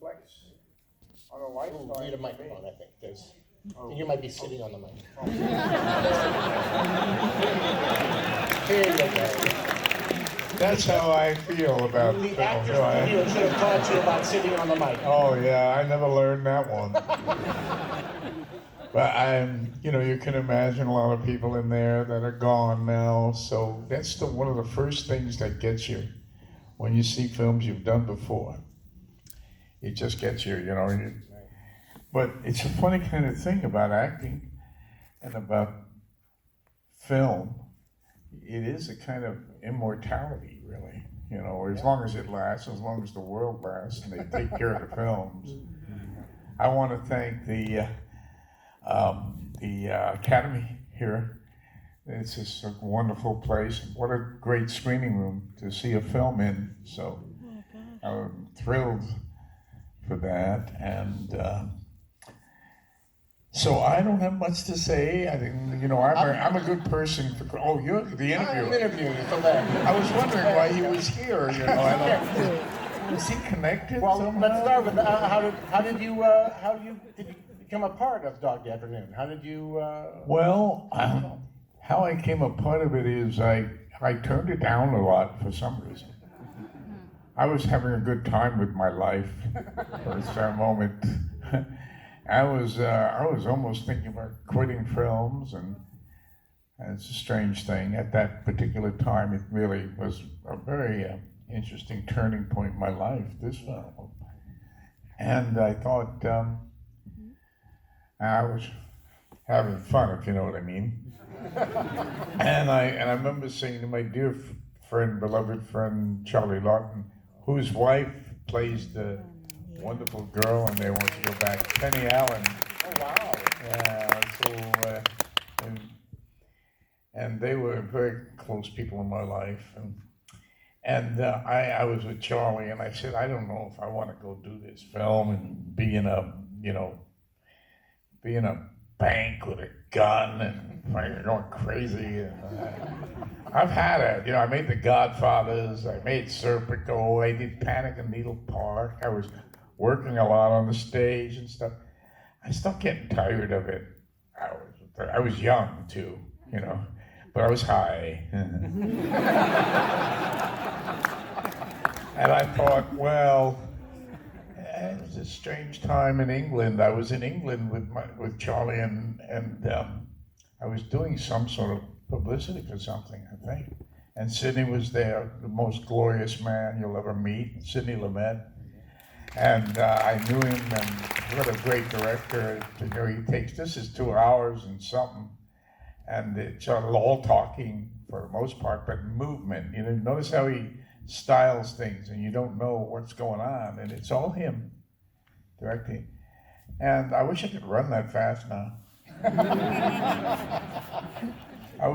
reflects on a lifestyle. Need a microphone, I think. You might be sitting on the mic. Here you go. That's how I feel about The film. actors reviewer should have taught you about sitting on the mic. Oh yeah, I never learned that one. But you can imagine a lot of people in there that are gone now. So that's one of the first things that gets you when you see films you've done before. It just gets you, But it's a funny kind of thing about acting and about film. It is a kind of immortality, really. As long as it lasts, as long as the world lasts, and they take care of the films. I want to thank the Academy here. It's just a wonderful place. What a great screening room to see a film in. So I'm thrilled for that. And so I don't have much to say. I think I'm a good person for. Oh, you're the interviewer. I'm interviewing you. Come back. I was wondering why he was here. Is he connected? Well, somehow? let's start with how did you become a part of Dog Day Afternoon? How did you? Well, how I came a part of it is I turned it down a lot for some reason. I was having a good time with my life for that moment. I was almost thinking about quitting films, and it's a strange thing. At that particular time, it really was a very interesting turning point in my life, this film. And I thought I was having fun, if you know what I mean. And I remember saying to my dear friend, beloved friend, Charlie Lawton, whose wife plays the wonderful girl, and they want to go back, Penny Allen. Oh wow! Yeah, so and they were very close people in my life, and I was with Charlie, and I said, I don't know if I want to go do this film and be in a bank with a gun and going crazy. And, I've had it. I made The Godfathers. I made Serpico. I did Panic in Needle Park. I was working a lot on the stage and stuff. I stopped getting tired of it. I was young too, but I was high. And I thought, well, it was a strange time in England. I was in England with Charlie, and I was doing some sort of publicity for something, I think. And Sidney was there, the most glorious man you'll ever meet, Sidney Lumet. And I knew him, and what a great director. This is 2 hours and something, and it's all talking for the most part, but movement. Notice how he styles things, and you don't know what's going on, and it's all him directing. And I wish I could run that fast now.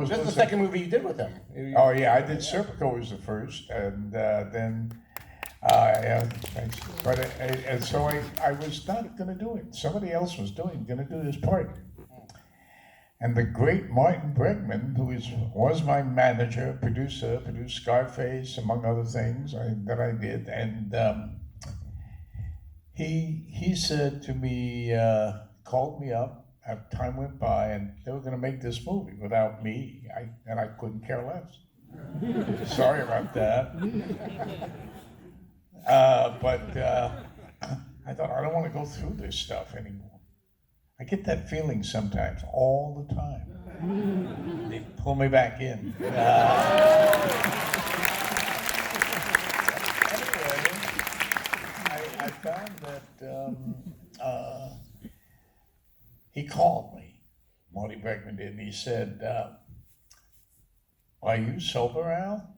This is the second movie you did with him. Oh yeah, I did Serpico was the first, and then and so I was not going to do it. Somebody else was going to do this part. And the great Martin Bregman, who was my manager, producer, produced Scarface, among other things that I did, and he said to me, called me up. Time went by, and they were going to make this movie without me, and I couldn't care less. Sorry about that. But I thought, I don't want to go through this stuff anymore. I get that feeling sometimes, all the time. They pull me back in. Anyway, I found that he called me, Marty Bregman did, and he said, are you sober, Al?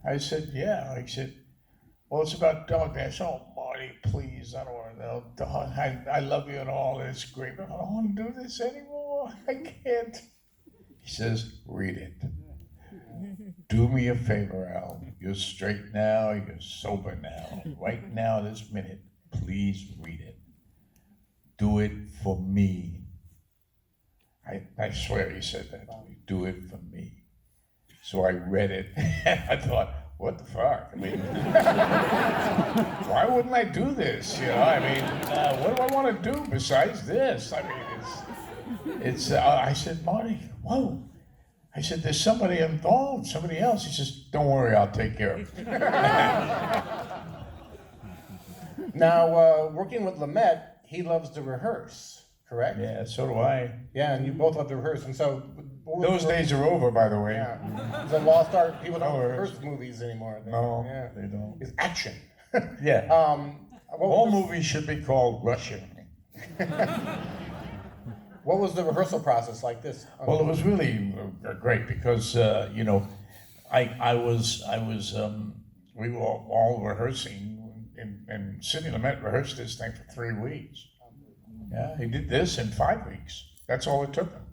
I said, yeah. He said, well, it's about Dog Day. I said, oh, Marty, please, I don't want to know. Dog, I love you and all, it's great, but I don't want to do this anymore. I can't. He says, read it. Do me a favor, Al. You're straight now, you're sober now. Right now, this minute, please read it. Do it for me. I swear he said that to me. Do it for me. So I read it, and I thought, what the fuck? I mean, why wouldn't I do this? You know, I mean, what do I want to do besides this? I mean, I said, Marty, whoa. I said, there's somebody involved, somebody else. He says, don't worry, I'll take care of it. Now, working with Lumet, he loves to rehearse, correct? Yeah, so do I. Yeah, and you both love to rehearse, and so... Those days are over, by the way. Yeah. It's a lost art. People don't No, rehearse movies anymore. No, Yeah. they don't. It's action. Yeah. All movies should be called Russian. What was the rehearsal process like this? Well, it was really great because you know, we were all rehearsing, and Sidney Lumet rehearsed this thing for 3 weeks. Yeah, he did this in 5 weeks. That's all it took him.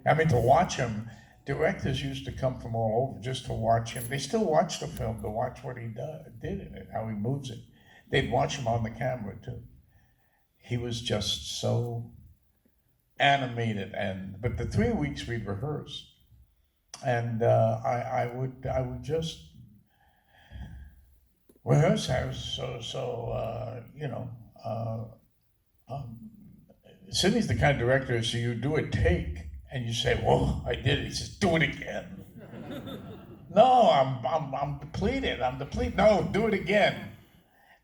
I mean, to watch him, directors used to come from all over just to watch him. They still watch the film to watch what he did in it, how he moves it. They'd watch him on the camera too. He was just so animated, but the 3 weeks we'd rehearse, and I would just rehearse. You know, Sidney's the kind of director, so you do a take and you say, "Whoa, I did it." He says, "Do it again." No, I'm depleted. I'm depleted. No, do it again,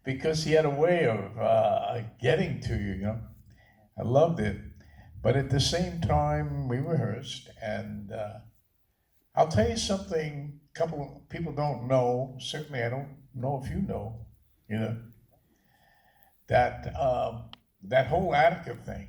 because he had a way of getting to you. You know, I loved it. But at the same time, we rehearsed, and I'll tell you something a couple of people don't know, certainly I don't know if you know, that that whole Attica thing,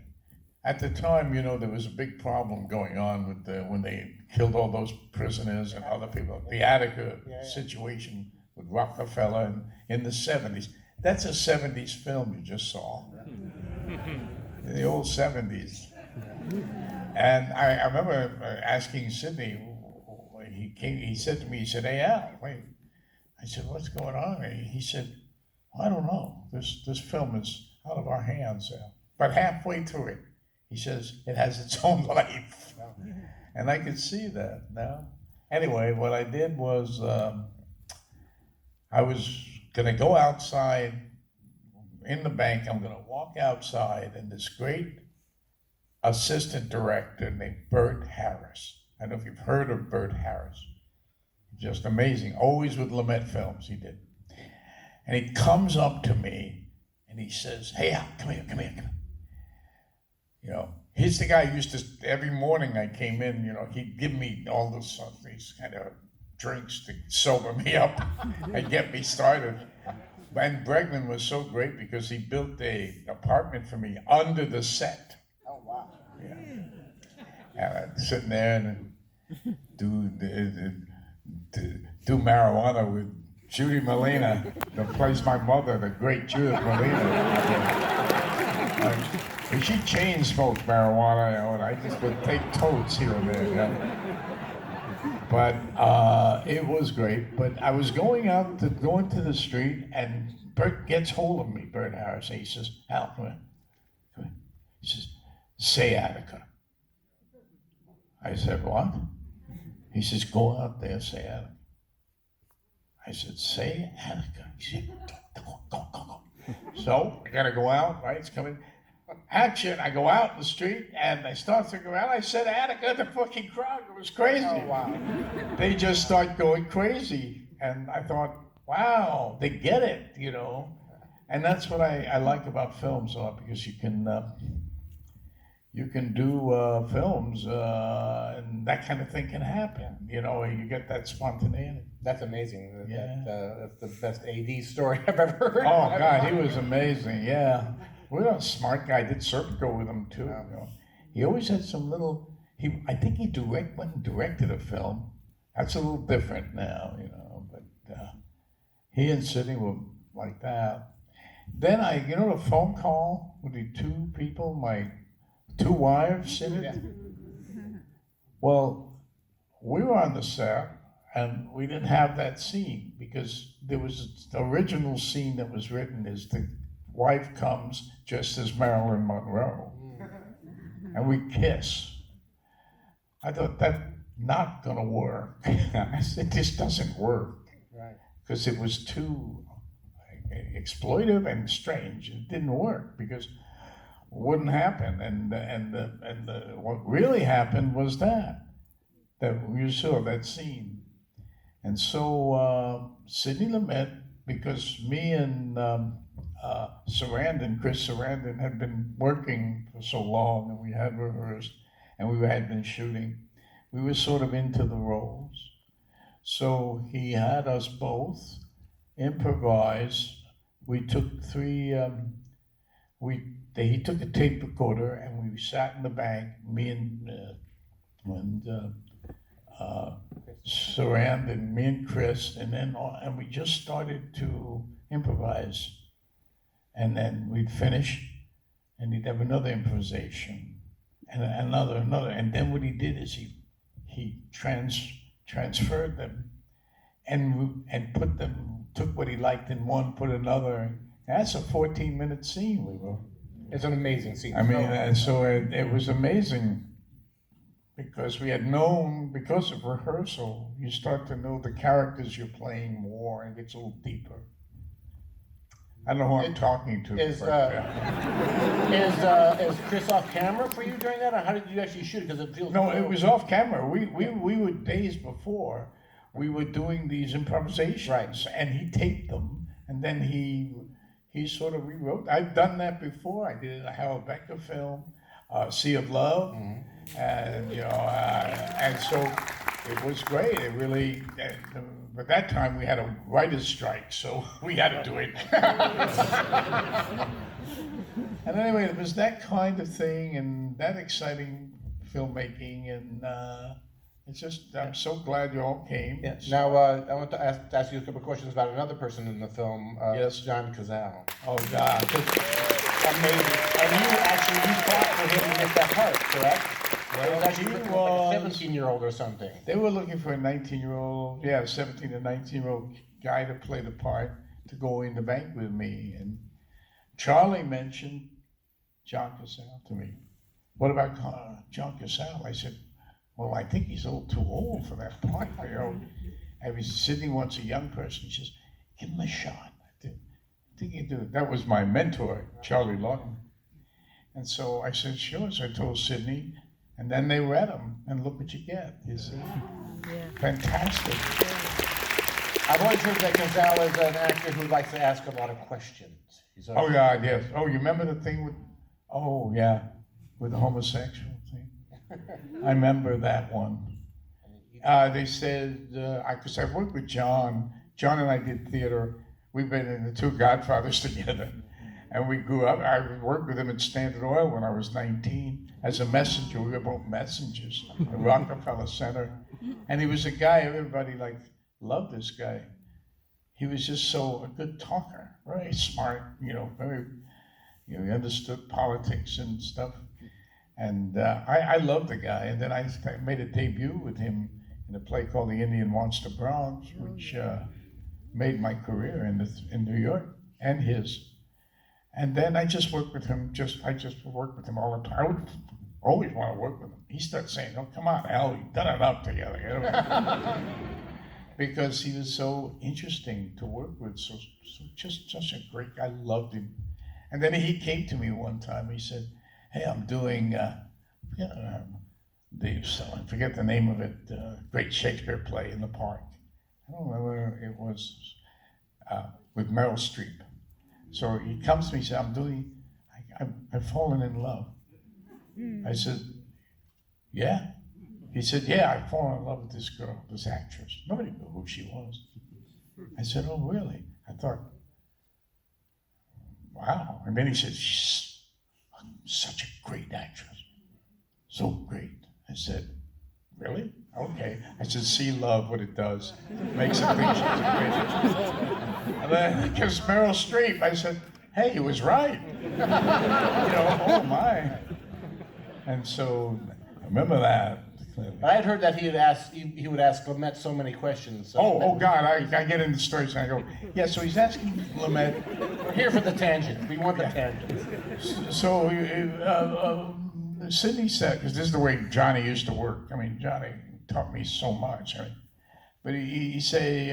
at the time, you know, there was a big problem going on with when they killed all those prisoners and other people, the Attica situation with Rockefeller in the 70s. That's a 70s film you just saw, in the old 70s. And I remember asking Sidney, he said to me, he said, "Hey, Al, wait." I said, "What's going on?" And he said, "I don't know. This film is out of our hands, Al." But halfway through it, he says, "It has its own life." And I could see that now. Anyway, what I did was, I was gonna go outside in the bank. I'm gonna walk outside, and this great assistant director named Bert Harris. I don't know if you've heard of Bert Harris. Just amazing. Always with Lumet films, he did. And he comes up to me and he says, "Hey, Al, come here. You know, he's the guy who used to, every morning I came in, you know, he'd give me all these kind of drinks to sober me up and get me started. And Bregman was so great because he built an apartment for me under the set. Oh, wow. Yeah. And I'd sit there and do marijuana with Judy Molina, that plays my mother, the great Judith Molina. And she chain smoked marijuana, you know, and I just would take totes here and there. You know? But it was great. But I was going into the street, and Bert gets hold of me, Bert Harris, and he says, "Al, come here. He says, say Attica." I said, "What?" He says, "Go out there, say Attica." I said, "Say Attica." He said, go. So I gotta go out, right? It's coming. Action, I go out in the street and I start to go out. I said Attica, the fucking crowd, it was crazy. Oh, wow. They just start going crazy. And I thought, wow, they get it, you know. And that's what I like about films, because you can do films and that kind of thing can happen, you know, you get that spontaneity. That's amazing. Yeah. That's the best AD story I've ever heard. Oh, God, he was amazing, yeah. Well, a smart guy. Did Serpico with him, too. You know. He always had some little, I think he went and directed a film. That's a little different now, you know, but he and Sidney were like that. Then the phone call with the two people, my 2 wives in it? Yeah. Well, we were on the set, and we didn't have that scene because there was the original scene that was written is the wife comes just as Marilyn Monroe, and we kiss. I thought, that's not gonna work. I said, this doesn't work. because it was too exploitive and strange. It didn't work because it wouldn't happen. And what really happened was that you saw that scene. And so Sidney Lumet, because me and Chris Sarandon had been working for so long, and we had rehearsed, and we had been shooting, we were sort of into the roles. So he had us both improvise. We took he took a tape recorder, and we sat in the bank, me and Sarandon, me and Chris, and we just started to improvise. And then we'd finish, and he'd have another improvisation, and another, and then what he did is he transferred them, and took what he liked in one, put another. That's a 14-minute scene we were. It's an amazing scene. I mean, and so it was amazing, because we had known, because of rehearsal, you start to know the characters you're playing more, and it gets a little deeper. I don't know who I'm talking to. Is Chris off camera for you during that, or how did you actually shoot it? Because it feels No, it was off camera. We were days before. We were doing these improvisations, Right. And he taped them, and then he sort of rewrote. I've done that before. I did a Harold Becker film, Sea of Love, and and so it was great. It really. But that time we had a writer's strike, so we had to do it. And anyway, it was that kind of thing and that exciting filmmaking, and it's just, I'm so glad you all came. Yeah. Now, I want to ask you a couple of questions about another person in the film, Yes. John Cazale. Oh, God. Amazing. And you fought for him to get that part, correct? Well, it was actually looking like a 17-year-old or something. They were looking for a 19-year-old, 17 to 19-year-old guy to play the part, to go in the bank with me. And Charlie mentioned John Cazale to me. What about John Cazale? I said, well, I think he's a little too old for that part. Sidney wants a young person. He says, give him a shot. I think you do. That was my mentor, Charlie Lawton. And so I said, sure. So I told Sidney, and then they read him, and look what you get. He's fantastic. I've always heard that Cazale is an actor who likes to ask a lot of questions. Oh, God, yes. Oh, you remember the thing with, with the homosexual thing? I remember that one. They said, because I've worked with John. John and I did theater. We've been in the two Godfathers together. And we grew up. I worked with him at Standard Oil when I was 19 as a messenger. We were both messengers at Rockefeller Center. And he was a guy, everybody loved this guy. He was just a good talker, very smart, very, he understood politics and stuff. And I loved the guy. And then I made a debut with him in a play called The Indian Wants the Bronx, which made my career in New York and his. And then I just worked with him, I just worked with him all the time. I would always want to work with him. He started saying, oh, come on, Al, we've done enough together. Because he was so interesting to work with, so just such a great guy. I loved him. And then he came to me one time, he said, hey, I'm doing, I forget the name of it, great Shakespeare play in the park. I don't remember, it was with Meryl Streep. So he comes to me and says, I've fallen in love. I said, yeah? He said, yeah, I've fallen in love with this girl, this actress. Nobody knew who she was. I said, oh, really? I thought, wow. And then he said, she's such a great actress. So great. I said, really? Okay. I said, see love, what it does. Makes it think she's a great actress. And then, because Meryl Streep, I said, hey, he was right. Oh my. And so, I remember that. I had heard that he would ask Lumet so many questions. So oh God, I get into stories and I go, yeah, so he's asking Lumet. We're here for the tangent. We want the tangent. So Sidney said, because this is the way Johnny used to work. I mean, Johnny taught me so much. But he say,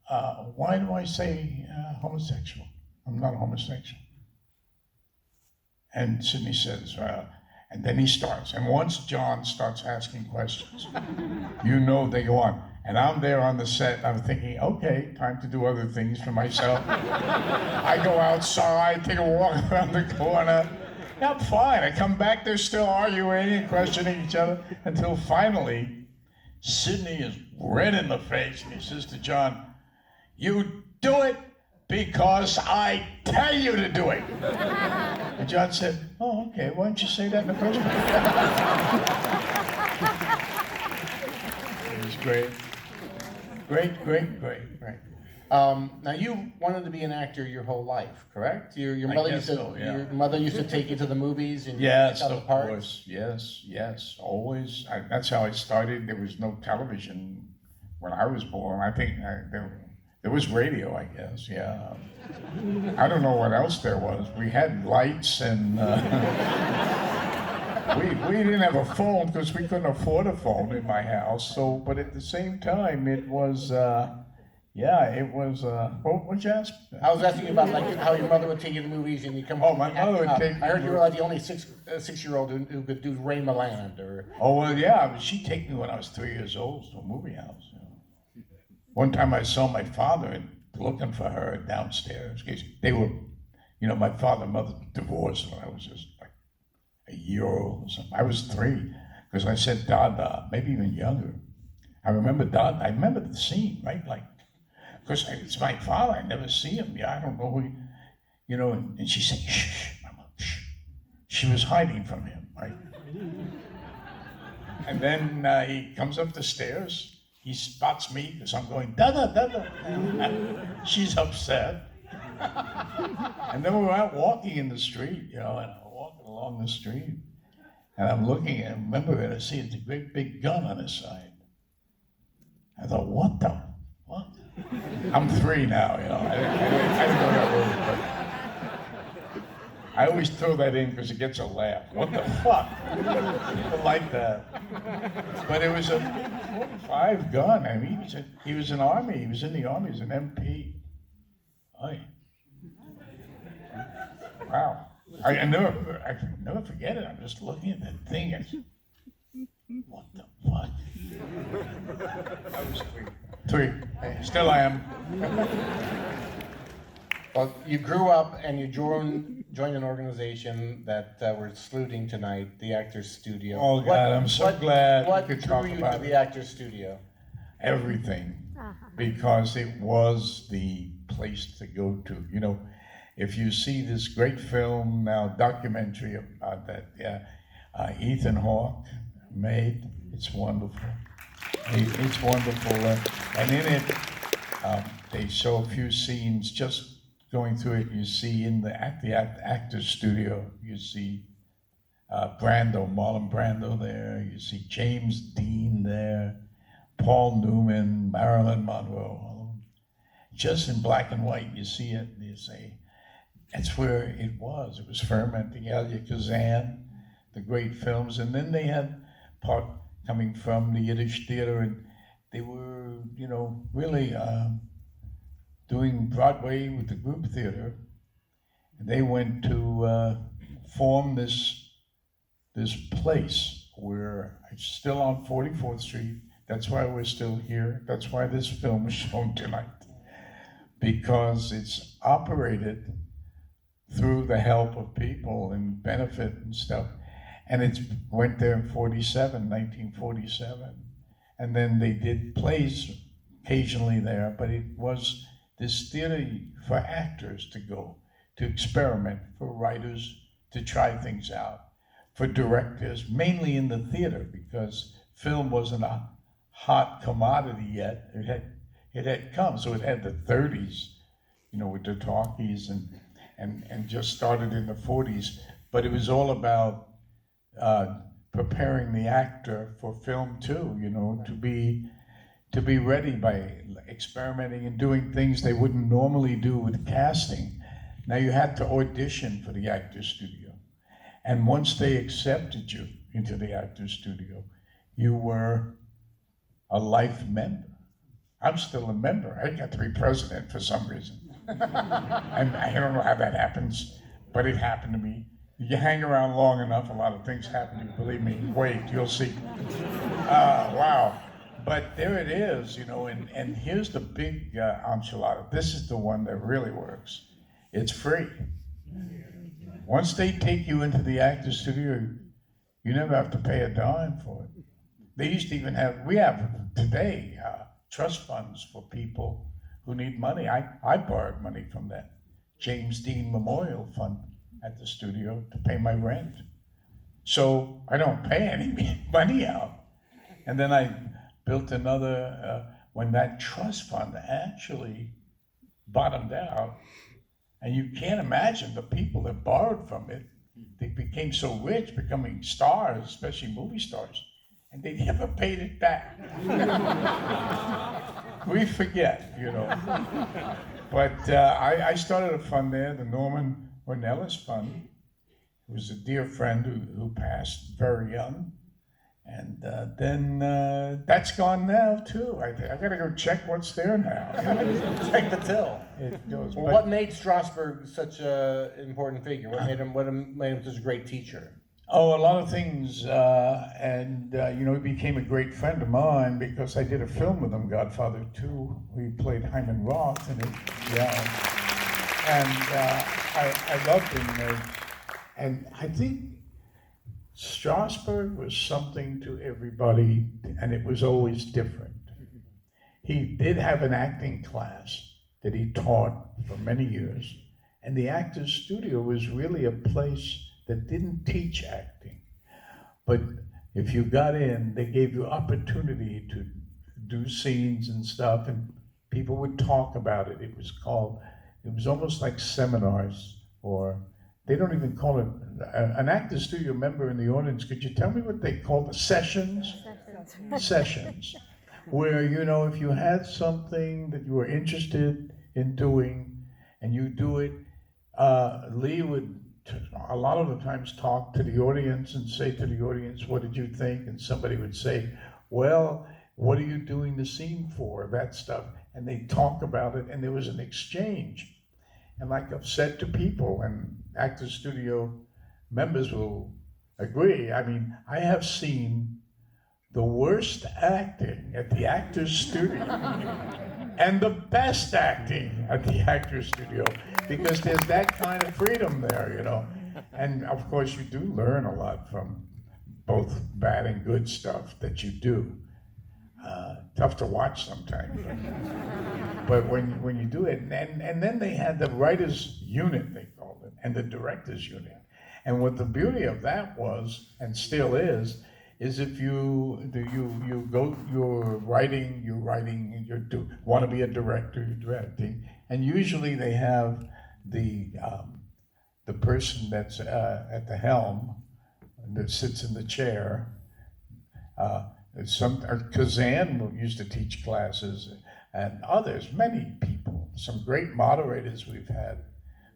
why do I say homosexual? I'm not homosexual. And Sidney says, and then he starts. And once John starts asking questions, you know they go on. And I'm there on the set, I'm thinking, okay, time to do other things for myself. I go outside, take a walk around the corner. Yeah, I'm fine. I come back, they're still arguing and questioning each other until finally, Sidney is red in the face and he says to John, "You do it because I tell you to do it." And John said, "Oh, okay, why didn't you say that in the first place?" It was great. Great. Now you wanted to be an actor your whole life, correct? Your I mother guess used to so, yeah. your mother used to take you to the movies and Yes, pick out the of parts? course. Yes, always. That's how I started. There was no television when I was born. I think there was radio, I guess, yeah. I don't know what else there was. We had lights and we didn't have a phone because we couldn't afford a phone in my house. So, but at the same time, it was, what would you ask? I was asking you about like how your mother would take you to the movies and you come Oh, home. my mother would take me I heard to- you were like the only six-year-old who could do Rain Land or. Oh, well, yeah, but she'd take me when I was 3 years old to a movie house. You know. One time I saw my father and looking for her downstairs. They were, my father and mother divorced when I was just like a year old or something. I was 3, because I said Dada, maybe even younger. I remember Dada, I remember the scene, right? Like, because it's my father, I never see him. Yeah, I don't know who, and she said, "Shh, Mama, shh." She was hiding from him, right? And then he comes up the stairs. He spots me because I'm going, "Dada, Dada." She's upset. And then we were out walking in the street, and I'm walking along the street. And I'm looking and I remember I see it's a great big gun on his side. I thought, what? I'm 3 now, I didn't know that word, but I always throw that in because it gets a laugh. What the fuck? People like that. But it was a .45 gun. I mean, he was in Army. He was in the Army. He was an MP. Oy. Wow. I can never forget it. I'm just looking at that thing and what the fuck? I was 3. Still I am. Well, you grew up and you joined an organization that we're saluting tonight, the Actors Studio. Oh God, I'm so glad What we could drew talk you about to the Actors Studio? everything, because it was the place to go to. If you see this great film now, documentary about that, Ethan Hawke made, it's wonderful. It's wonderful, and in it, they show a few scenes. Just going through it, you see in the Actors Studio, you see Marlon Brando there. You see James Dean there, Paul Newman, Marilyn Monroe, all of them. Just in black and white, you see it, and you say, that's where it was. It was fermenting. Elia Kazan, the great films, and then they had part coming from the Yiddish theater, and they were, really doing Broadway with the group theater. And they went to form this place where it's still on 44th Street. That's why we're still here. That's why this film is shown tonight, because it's operated through the help of people and benefit and stuff. And it went there in 1947. And then they did plays occasionally there, but it was this theater for actors to go, to experiment, for writers to try things out, for directors, mainly in the theater, because film wasn't a hot commodity yet. It had come, so it had the 30s, with the talkies and just started in the 40s. But it was all about preparing the actor for film too, to be ready by experimenting and doing things they wouldn't normally do with casting. Now you had to audition for the Actors Studio. And once they accepted you into the Actors Studio, you were a life member. I'm still a member. I got to be president for some reason. And I don't know how that happens, but it happened to me. You hang around long enough, a lot of things happen to you, believe me. Wait, you'll see. Wow. But there it is, you know, and here's the big enchilada. This is the one that really works. It's free. Once they take you into the actor's studio, you never have to pay a dime for it. They used to even have, we have today, trust funds for people who need money. I borrowed money from that James Dean Memorial Fund at the studio to pay my rent. So I don't pay any money out. And then I built another, when that trust fund actually bottomed out, and you can't imagine the people that borrowed from it, they became so rich, becoming stars, especially movie stars, and they never paid it back. We forget, you know. But I started a fund there, the Norman Ornelas Fund, who was a dear friend who passed very young. And then that's gone now too. I gotta go check what's there now. Check the till. It goes. Well, what made Strasberg such an important figure? What made him such a great teacher? Oh, a lot of things, and you know, he became a great friend of mine because I did a film with him, Godfather 2. We played Hyman Roth in it, yeah. And I loved him, and I think Strasberg was something to everybody, and it was always different. He did have an acting class that he taught for many years, and the Actors Studio was really a place that didn't teach acting. But if you got in, they gave you opportunity to do scenes and stuff, and people would talk about it. It was almost like seminars, or they don't even call it, an Actors Studio member in the audience, could you tell me what they call the sessions? Sessions, where, you know, if you had something that you were interested in doing, and you do it, Lee would a lot of the times talk to the audience and say to the audience, what did you think? And somebody would say, well, what are you doing the scene for? That stuff. And they talk about it, and there was an exchange. And like I've said to people, and Actors Studio members will agree, I mean, I have seen the worst acting at the Actors Studio and the best acting at the Actors Studio, because there's that kind of freedom there, you know. And of course you do learn a lot from both bad and good stuff that you do. Tough to watch sometimes. But when you do it, and then they had the writers unit, they called it, and the directors unit. And what the beauty of that was, and still is if you go, you're writing, you want to be a director, you're directing, and usually they have the person that's at the helm, that sits in the chair. Cazale used to teach classes, and others, many people, some great moderators we've had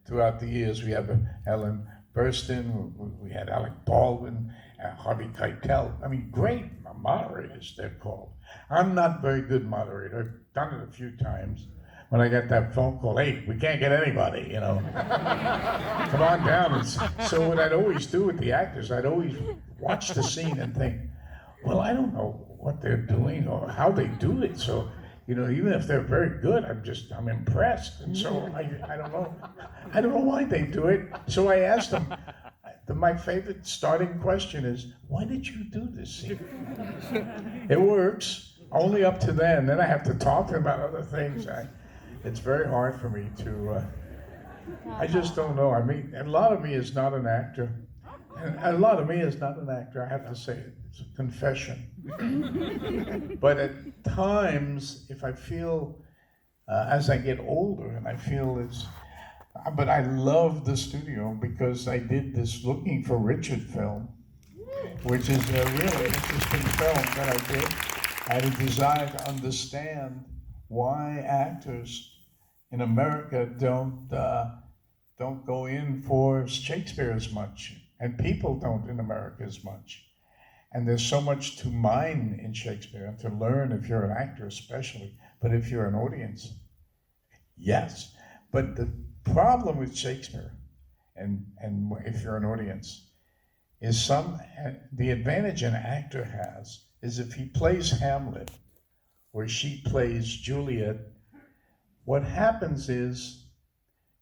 throughout the years. We have Ellen Burstyn, we had Alec Baldwin, Harvey Keitel. I mean, great moderators, they're called. I'm not very good moderator. I've done it a few times. When I got that phone call, hey, we can't get anybody, you know. Come on down. So what I'd always do with the actors, I'd always watch the scene and think, well, I don't know what they're doing or how they do it. So, you know, even if they're very good, I'm impressed. And so I don't know why they do it. So I asked them, my favorite starting question is, why did you do this scene? It works, only up to then. Then I have to talk to them about other things. It's very hard for me to, I just don't know. I mean, a lot of me is not an actor. And a lot of me is not an actor, I have to say it. It's a confession. But at times, if I feel, as I get older, and I feel but I love the studio because I did this Looking for Richard film, which is a really interesting film that I did. I had a desire to understand why actors in America don't go in for Shakespeare as much. And people don't in America as much. And there's so much to mine in Shakespeare and to learn if you're an actor especially. But if you're an audience, yes. But the problem with Shakespeare, and if you're an audience, is the advantage an actor has is if he plays Hamlet or she plays Juliet, what happens is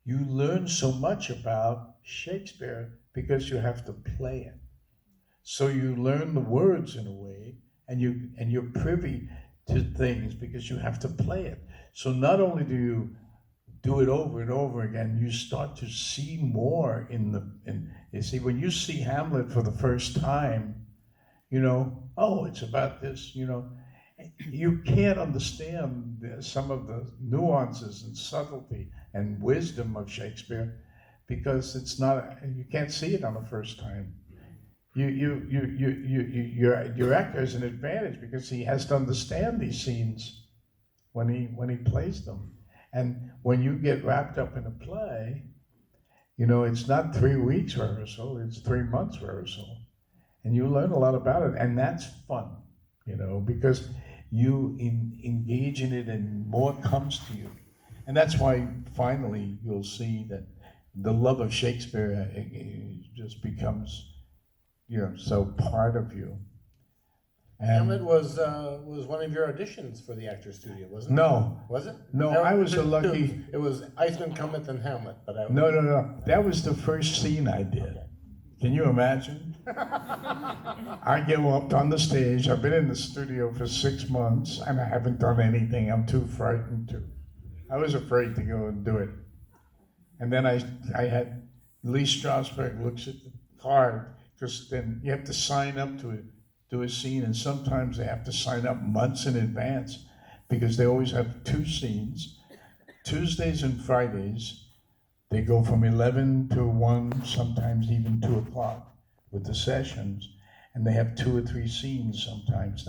you learn so much about Shakespeare because you have to play it. So you learn the words in a way, and you're privy to things because you have to play it. So not only do you do it over and over again, you start to see more you see, when you see Hamlet for the first time, oh, it's about this, you can't understand some of the nuances and subtlety and wisdom of Shakespeare because you can't see it on the first time. Your actor has an advantage because he has to understand these scenes when he plays them. And when you get wrapped up in a play, it's not 3 weeks rehearsal, it's 3 months rehearsal. And you learn a lot about it, and that's fun, because you engage in it and more comes to you. And that's why finally you'll see that the love of Shakespeare just becomes, so part of you. And Hamlet was one of your auditions for the Actors Studio, wasn't it? No. Was it? No, I was a lucky... It was Iceman Cometh and Hamlet, but No. That was the first scene I did. Can you imagine? I go up on the stage. I've been in the studio for 6 months, and I haven't done anything. I'm too frightened to. I was afraid to go and do it. And then I had Lee Strasberg looks at the card, because then you have to sign up to do a scene, and sometimes they have to sign up months in advance because they always have 2 scenes. Tuesdays and Fridays, they go from 11 to 1, sometimes even 2 o'clock with the sessions, and they have 2 or 3 scenes sometimes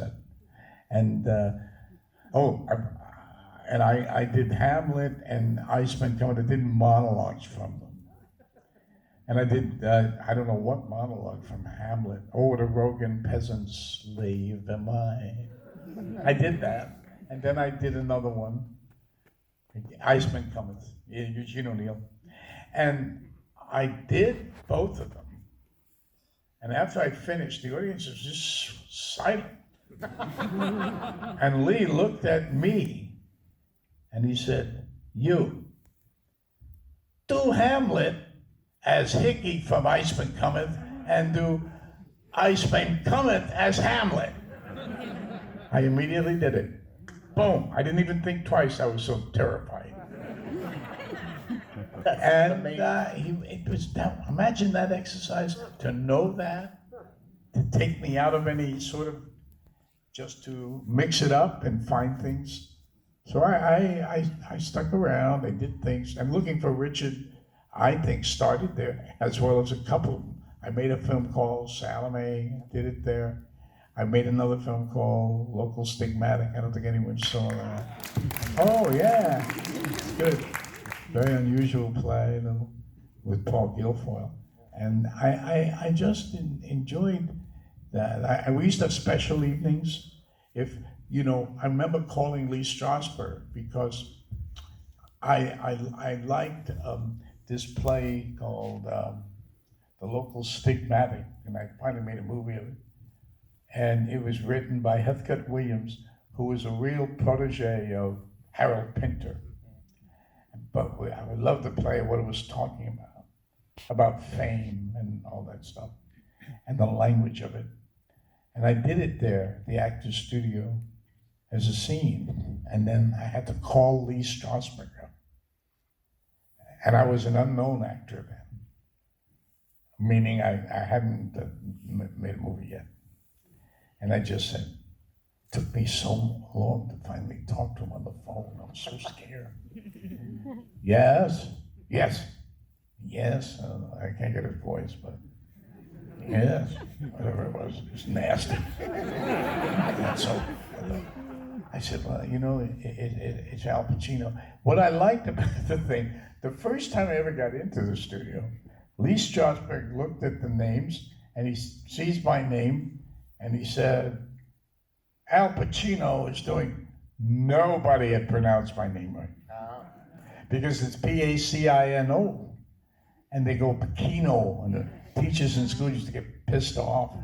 I did Hamlet and Iceman Cometh. I did monologues from them. And I did, I don't know what monologue from Hamlet. Oh, the Rogan peasant slave am I. I did that. And then I did another one, Iceman Cometh, Neil. And I did both of them. And after I finished, the audience was just silent. And Lee looked at me and he said, "You, do Hamlet as Hickey from Iceman Cometh and do Iceman Cometh as Hamlet." I immediately did it. Boom. I didn't even think twice. I was so terrified. And it was that, imagine that exercise, to know that, to take me out of any sort of, just to mix it up and find things. So I stuck around, I did things. I'm looking for Richard, I think, started there, as well as a couple. I made a film called Salome, did it there. I made another film called Local Stigmatic. I don't think anyone saw that. Oh yeah, it's good. Very unusual play, with Paul Guilfoyle. And I just enjoyed that. We used to have special evenings. I remember calling Lee Strasberg because I liked this play called The Local Stigmatic, and I finally made a movie of it. And it was written by Heathcote Williams, who was a real protege of Harold Pinter. But I would love to play what it was talking about fame and all that stuff, and the language of it. And I did it there, the Actors Studio, as a scene. And then I had to call Lee Strasberg up. And I was an unknown actor then, meaning I hadn't made a movie yet. And I just said, it took me so long to finally talk to him on the phone. I was so scared. Yes. I can't get his voice, but yes, whatever it was nasty. And so I said, well, it's Al Pacino. What I liked about the thing, the first time I ever got into the studio, Lee Strasberg looked at the names and he sees my name and he said, Al Pacino is doing Nobody had pronounced my name right. Because it's Pacino. And they go Pacino, and the teachers in school used to get pissed off.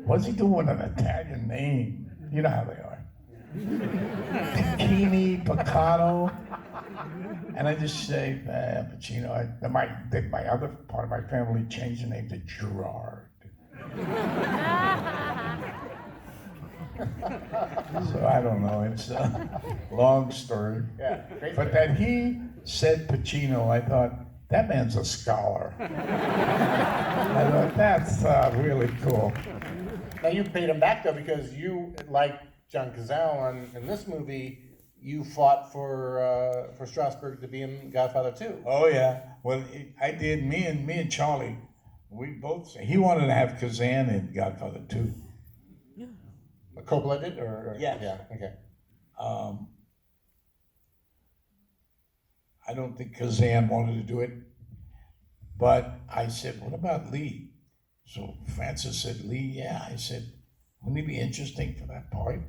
What's he doing with an Italian name? You know how they are. Pacini, Picano. And I just say, Pacino. My other part of my family changed the name to Gerard. So I don't know, it's a long story. Yeah, But that he said Pacino, I thought, that man's a scholar. I thought, that's really cool. Now you paid him back though, because you, like John Cazale in this movie, you fought for Strasberg to be in Godfather 2. Oh yeah, well, I did, me and Charlie, we both, he wanted to have Kazan in Godfather 2. Coppola did, or Yes. Yeah, okay. I don't think Kazan wanted to do it, but I said, what about Lee? So Francis said, Lee, yeah. I said, wouldn't he be interesting for that part?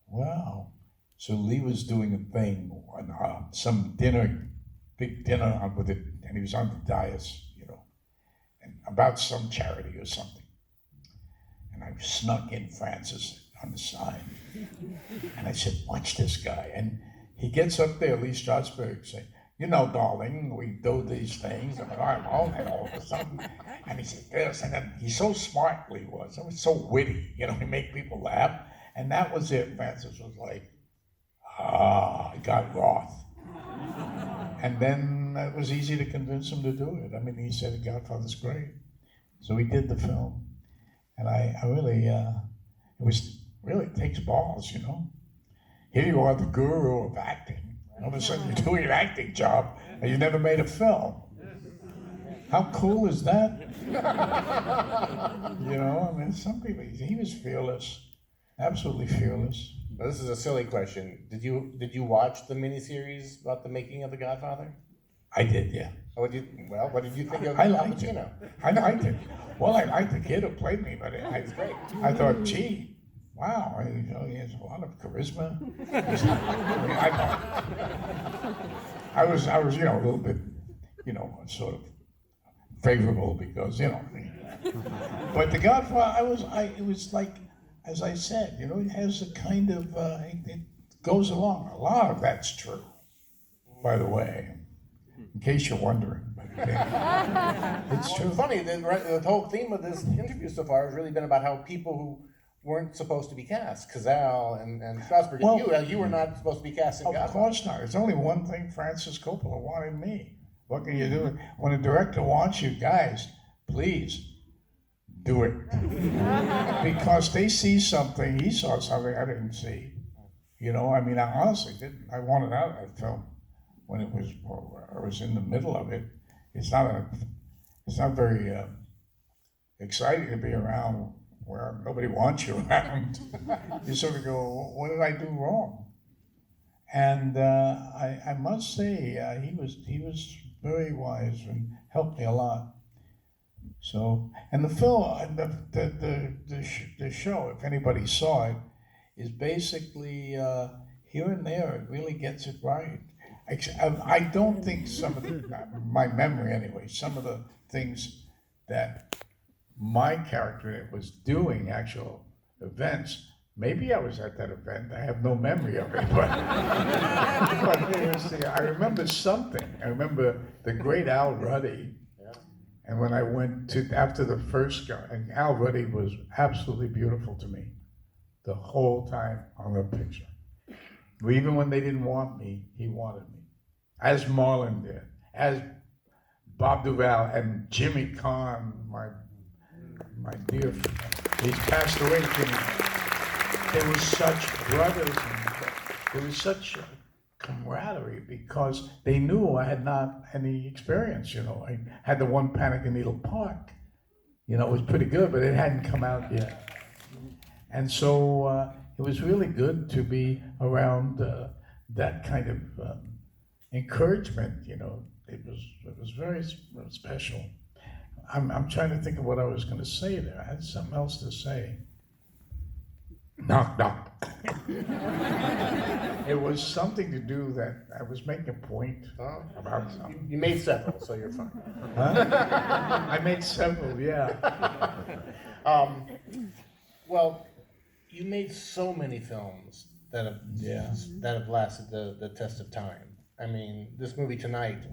Wow. So Lee was doing a thing on some dinner, big dinner with it, and he was on the dais, and about some charity or something. And I snuck in Francis on the side. And I said, watch this guy. And he gets up there, Lee Strasberg, saying, darling, we do these things. And I'm on it all of a sudden. And he said this. And then he's so smart, Lee was. It was so witty. He made people laugh. And that was it. Francis was like, he got wroth. And then it was easy to convince him to do it. I mean, he said, Godfather's great. So we did the film. And I really, it takes balls, Here you are, the guru of acting. All of a sudden you're doing an acting job and you never made a film. How cool is that? Some people, he was fearless, absolutely fearless. Now, this is a silly question. Did you watch the miniseries about the making of The Godfather? I did, yeah. What did you think of I liked Pacino? it. I liked it. Well, I liked the kid who played me, but I thought, gee, wow, he has a lot of charisma. I was, a little bit, sort of favorable because, But The Godfather, it was like, as I said, it has a kind of, it goes along. A lot of that's true, by the way. In case you're wondering, but it's true. It's funny, the whole theme of this interview so far has really been about how people who weren't supposed to be cast, Cazale and Strasberg, and you were not supposed to be cast in Godfather. Of course not. There's only one thing Francis Coppola wanted me. What can you do? When a director wants you, guys, please do it. Because they see something, he saw something I didn't see. I honestly didn't. I wanted out of that film. When I was in the middle of it, it's not very exciting to be around where nobody wants you around. You sort of go, what did I do wrong? And I must say, he was very wise and helped me a lot. So, and the film, the show, if anybody saw it, is basically here and there. It really gets it right. I don't think some of my memory anyway, some of the things that my character was doing, actual events, maybe I was at that event, I have no memory of it, but I remember something. I remember the great Al Ruddy, and when I went after the first guy, and Al Ruddy was absolutely beautiful to me the whole time on the picture. Even when they didn't want me, he wanted me. As Marlon did, as Bob Duvall and Jimmy Kahn, my dear friend. He's passed away, Jimmy. They were such brothers, and there was such camaraderie because they knew I had not any experience, I had the one Panic in Needle Park. It was pretty good, but it hadn't come out yet. And so it was really good to be around that kind of encouragement, It was very special. I'm trying to think of what I was going to say there. I had something else to say. Knock, knock. It was something to do that I was making a point about something. You made several, so you're fine. Huh? I made several, yeah. Well, you made so many films that have Yeah. that have lasted the test of time. I mean, this movie tonight,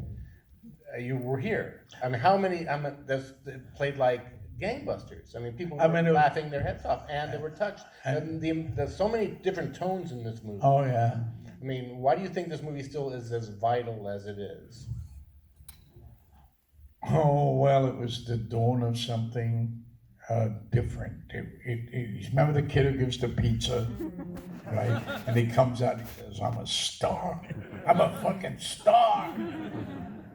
you were here. I mean, how many? That's played like gangbusters. I mean, people were laughing their heads off, and they were touched. And there's so many different tones in this movie. Oh, yeah. I mean, why do you think this movie still is as vital as it is? Oh, well, it was the dawn of something different. Remember the kid who gives the pizza, right? And he comes out and he says, I'm a star. I'm a fucking star.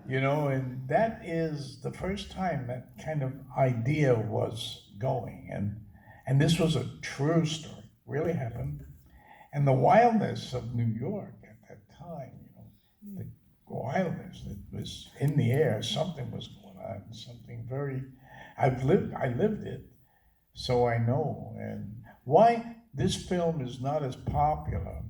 You know, and that is the first time that kind of idea was going. And this was a true story, really happened. And the wildness of New York at that time, you know, the wildness that was in the air, something was going on, something very, I lived it, so I know. And why this film is not as popular,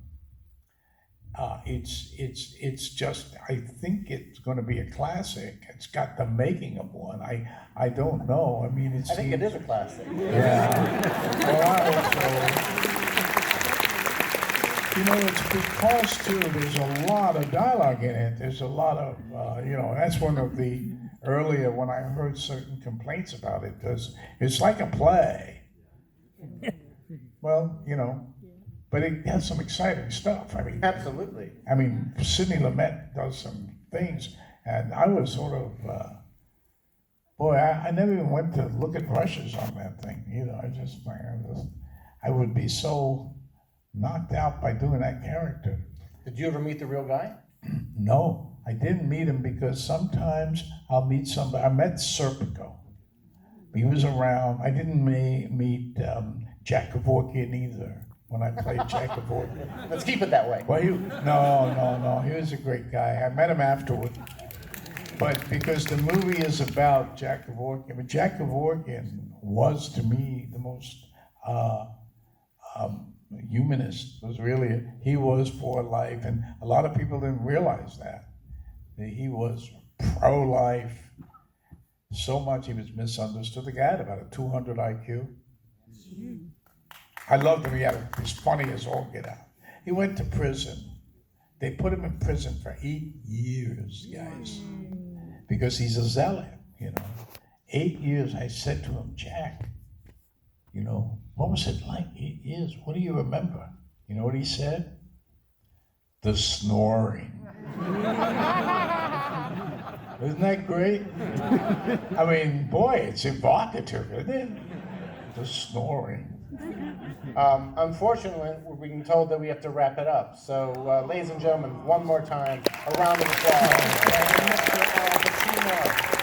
it's just, I think it's going to be a classic. It's got the making of one. I don't know. I mean, I think it is a classic. Yeah. Well, I hope so. You know, it's because, too, there's a lot of dialogue in it. There's a lot of, you know, that's one of the earlier, when I heard certain complaints about it, because it's like a play. Well, you know, but it has some exciting stuff. I mean, Absolutely. I mean, Sidney Lumet does some things, and I was sort of, boy, I never even went to look at brushes on that thing either. I would be so knocked out by doing that character. Did you ever meet the real guy? No, I didn't meet him because sometimes I'll meet somebody. I met Serpico. He was around. I didn't meet Jack Kavorkian either when I played Jack Kavorkian. Let's keep it that way. Well, no. He was a great guy. I met him afterward. But because the movie is about Jack Kavorkian, but Jack Kavorkian was, to me, the most humanist. Was really, he was for life, and a lot of people didn't realize that he was pro-life. So much he was misunderstood. The guy had about a 200 IQ. I loved him. He was funny as all get out. He went to prison. They put him in prison for 8 years, guys, because he's a zealot, you know. 8 years. I said to him, Jack, you know, what was it like 8 years? What do you remember? You know what he said? The snoring. Isn't that great? I mean, boy, it's evocative, isn't it? The snoring. Unfortunately, we're being told that we have to wrap it up. So, ladies and gentlemen, one more time, a round of applause. Mr. Pacino.